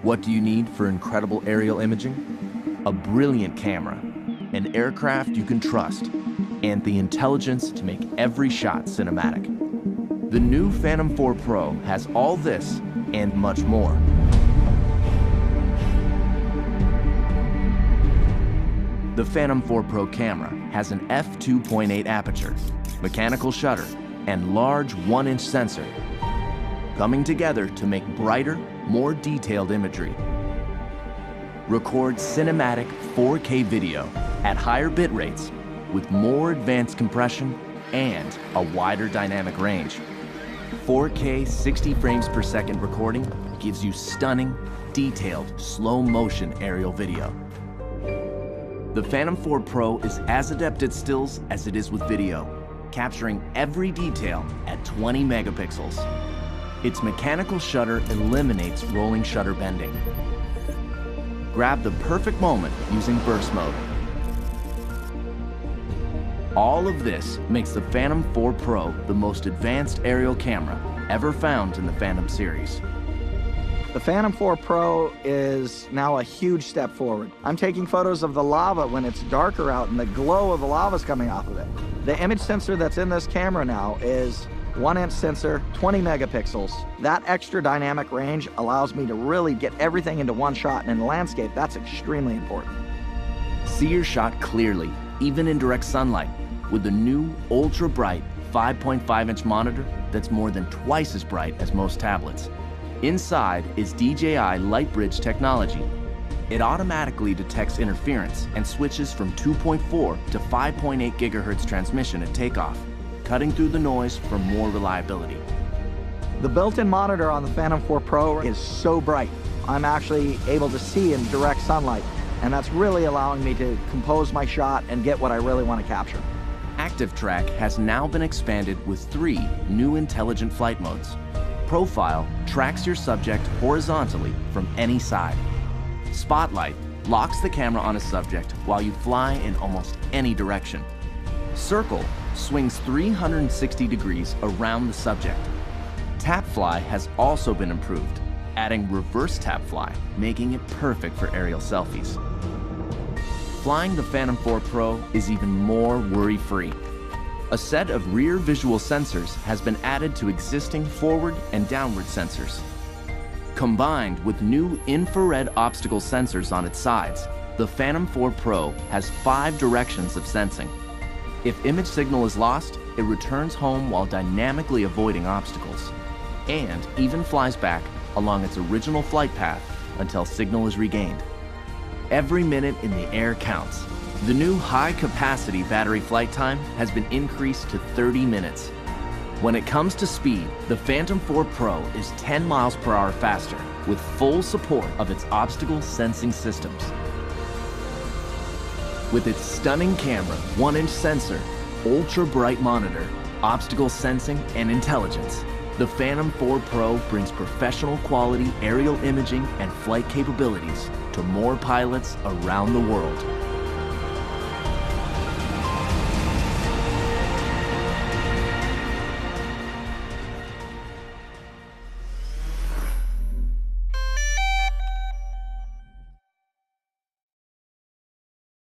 What do you need for incredible aerial imaging? A brilliant camera, an aircraft you can trust, and the intelligence to make every shot cinematic. The new Phantom 4 Pro has all this and much more. The Phantom 4 Pro camera has an f2.8 aperture, mechanical shutter, and large 1-inch sensor, coming together to make brighter, more detailed imagery. Record cinematic 4K video at higher bit rates with more advanced compression and a wider dynamic range. 4K 60 frames per second recording gives you stunning, detailed, slow-motion aerial video. The Phantom 4 Pro is as adept at stills as it is with video, capturing every detail at 20 megapixels. Its mechanical shutter eliminates rolling shutter bending. Grab the perfect moment using burst mode. All of this makes the Phantom 4 Pro the most advanced aerial camera ever found in the Phantom series. The Phantom 4 Pro is now a huge step forward. I'm taking photos of the lava when it's darker out and the glow of the lava is coming off of it. The image sensor that's in this camera now is 1-inch sensor, 20 megapixels. That extra dynamic range allows me to really get everything into one shot, and in the landscape, that's extremely important. See your shot clearly, even in direct sunlight, with the new ultra-bright 5.5-inch monitor that's more than twice as bright as most tablets. Inside is DJI LightBridge technology. It automatically detects interference and switches from 2.4 to 5.8 gigahertz transmission at takeoff, cutting through the noise for more reliability. The built-in monitor on the Phantom 4 Pro is so bright. I'm actually able to see in direct sunlight, and that's really allowing me to compose my shot and get what I really want to capture. Active Track has now been expanded with 3 new intelligent flight modes. Profile tracks your subject horizontally from any side. Spotlight locks the camera on a subject while you fly in almost any direction. Circle swings 360 degrees around the subject. Tap Fly has also been improved, adding reverse tap fly, making it perfect for aerial selfies. Flying the Phantom 4 Pro is even more worry-free. A set of rear visual sensors has been added to existing forward and downward sensors. Combined with new infrared obstacle sensors on its sides, the Phantom 4 Pro has 5 directions of sensing. If image signal is lost, it returns home while dynamically avoiding obstacles, and even flies back along its original flight path until signal is regained. Every minute in the air counts. The new high-capacity battery flight time has been increased to 30 minutes. When it comes to speed, the Phantom 4 Pro is 10 miles per hour faster with full support of its obstacle sensing systems. With its stunning camera, 1-inch sensor, ultra-bright monitor, obstacle sensing, and intelligence, the Phantom 4 Pro brings professional quality aerial imaging and flight capabilities to more pilots around the world.